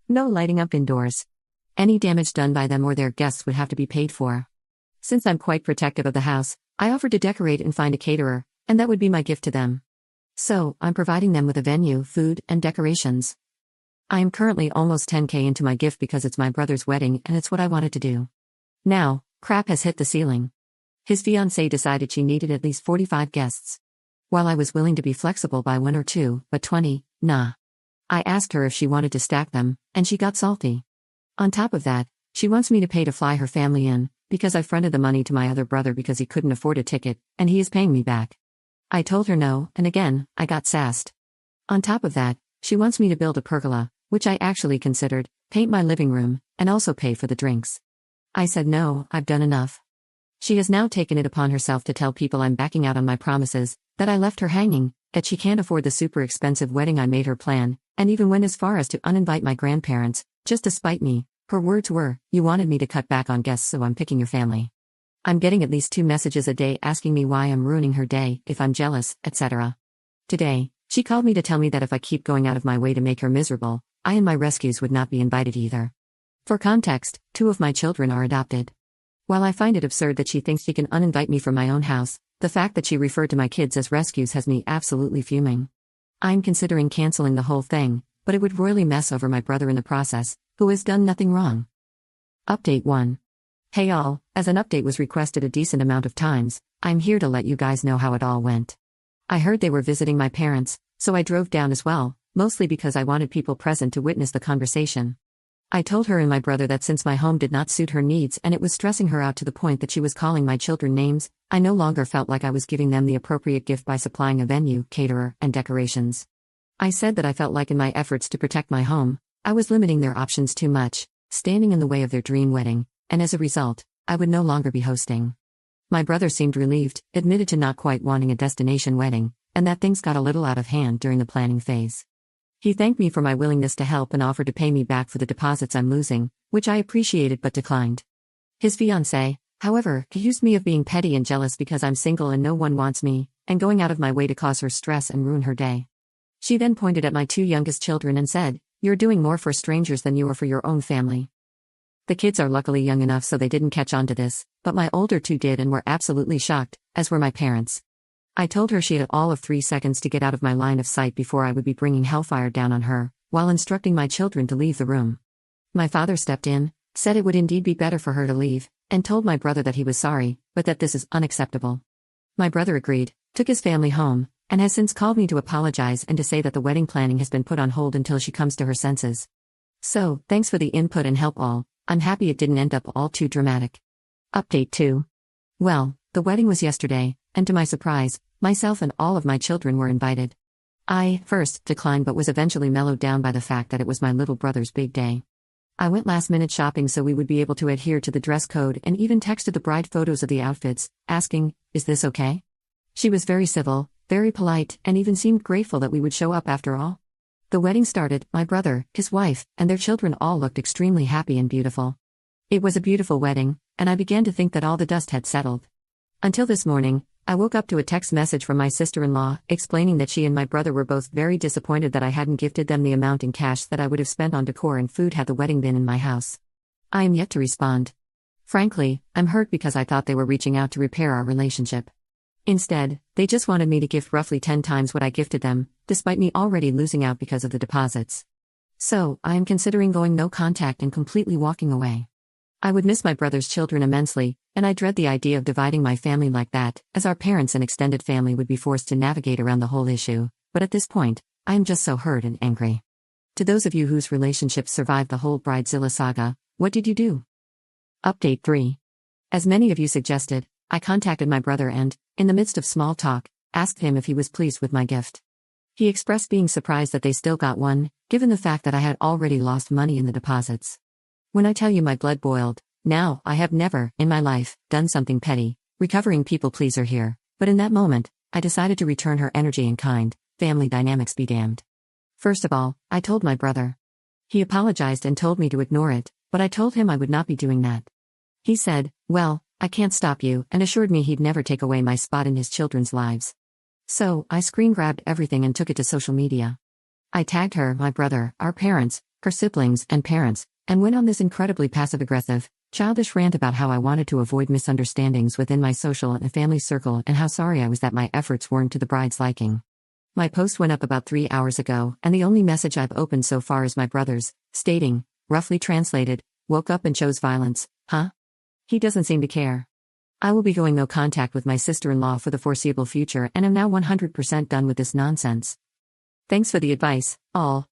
No lighting up indoors. Any damage done by them or their guests would have to be paid for. Since I'm quite protective of the house, I offered to decorate and find a caterer, and that would be my gift to them. So, I'm providing them with a venue, food, and decorations. I am currently almost 10K into my gift because it's my brother's wedding and it's what I wanted to do. Now, crap has hit the ceiling. His fiancée decided she needed at least 45 guests. While I was willing to be flexible by 1 or 2, but 20, nah. I asked her if she wanted to stack them, and she got salty. On top of that, she wants me to pay to fly her family in, because I fronted the money to my other brother because he couldn't afford a ticket, and he is paying me back. I told her no, and again, I got sassed. On top of that, she wants me to build a pergola, which I actually considered, paint my living room, and also pay for the drinks. I said no, I've done enough. She has now taken it upon herself to tell people I'm backing out on my promises, that I left her hanging, that she can't afford the super expensive wedding I made her plan, and even went as far as to uninvite my grandparents, just to spite me. Her words were, "You wanted me to cut back on guests, so I'm picking your family." I'm getting at least 2 messages a day asking me why I'm ruining her day, if I'm jealous, etc. Today, she called me to tell me that if I keep going out of my way to make her miserable, I and my rescues would not be invited either. For context, 2 of my children are adopted. While I find it absurd that she thinks she can uninvite me from my own house, the fact that she referred to my kids as rescues has me absolutely fuming. I'm considering canceling the whole thing, but it would royally mess over my brother in the process, who has done nothing wrong. Update 1. Hey all, as an update was requested a decent amount of times, I'm here to let you guys know how it all went. I heard they were visiting my parents, so I drove down as well, mostly because I wanted people present to witness the conversation. I told her and my brother that since my home did not suit her needs and it was stressing her out to the point that she was calling my children names, I no longer felt like I was giving them the appropriate gift by supplying a venue, caterer, and decorations. I said that I felt like in my efforts to protect my home, I was limiting their options too much, standing in the way of their dream wedding, and as a result, I would no longer be hosting. My brother seemed relieved, admitted to not quite wanting a destination wedding, and that things got a little out of hand during the planning phase. He thanked me for my willingness to help and offered to pay me back for the deposits I'm losing, which I appreciated but declined. His fiancée, however, accused me of being petty and jealous because I'm single and no one wants me, and going out of my way to cause her stress and ruin her day. She then pointed at my 2 youngest children and said, "You're doing more for strangers than you are for your own family." The kids are luckily young enough so they didn't catch on to this, but my older 2 did and were absolutely shocked, as were my parents. I told her she had all of 3 seconds to get out of my line of sight before I would be bringing hellfire down on her, while instructing my children to leave the room. My father stepped in, said it would indeed be better for her to leave, and told my brother that he was sorry, but that this is unacceptable. My brother agreed, took his family home, and has since called me to apologize and to say that the wedding planning has been put on hold until she comes to her senses. So, thanks for the input and help all. I'm happy it didn't end up all too dramatic. Update 2. Well, the wedding was yesterday, and to my surprise, myself and all of my children were invited. I, first, declined but was eventually mellowed down by the fact that it was my little brother's big day. I went last-minute shopping so we would be able to adhere to the dress code and even texted the bride photos of the outfits, asking, "Is this okay?" She was very civil, very polite, and even seemed grateful that we would show up after all. The wedding started, my brother, his wife, and their children all looked extremely happy and beautiful. It was a beautiful wedding, and I began to think that all the dust had settled. Until this morning, I woke up to a text message from my sister-in-law, explaining that she and my brother were both very disappointed that I hadn't gifted them the amount in cash that I would have spent on decor and food had the wedding been in my house. I am yet to respond. Frankly, I'm hurt because I thought they were reaching out to repair our relationship. Instead, they just wanted me to gift roughly 10 times what I gifted them, despite me already losing out because of the deposits. So, I am considering going no contact and completely walking away. I would miss my brother's children immensely, and I dread the idea of dividing my family like that, as our parents and extended family would be forced to navigate around the whole issue, but at this point, I am just so hurt and angry. To those of you whose relationships survived the whole Bridezilla saga, what did you do? Update 3. As many of you suggested, I contacted my brother and, in the midst of small talk, asked him if he was pleased with my gift. He expressed being surprised that they still got one, given the fact that I had already lost money in the deposits. When I tell you my blood boiled, now, I have never, in my life, done something petty, recovering people pleaser here, but in that moment, I decided to return her energy in kind, family dynamics be damned. First of all, I told my brother. He apologized and told me to ignore it, but I told him I would not be doing that. He said, "Well, I can't stop you," and assured me he'd never take away my spot in his children's lives. So, I screen grabbed everything and took it to social media. I tagged her, my brother, our parents, her siblings, and parents, and went on this incredibly passive-aggressive, childish rant about how I wanted to avoid misunderstandings within my social and family circle and how sorry I was that my efforts weren't to the bride's liking. My post went up about 3 hours ago, and the only message I've opened so far is my brother's, stating, roughly translated, woke up and chose violence, huh? He doesn't seem to care. I will be going no contact with my sister-in-law for the foreseeable future and am now 100% done with this nonsense. Thanks for the advice, all.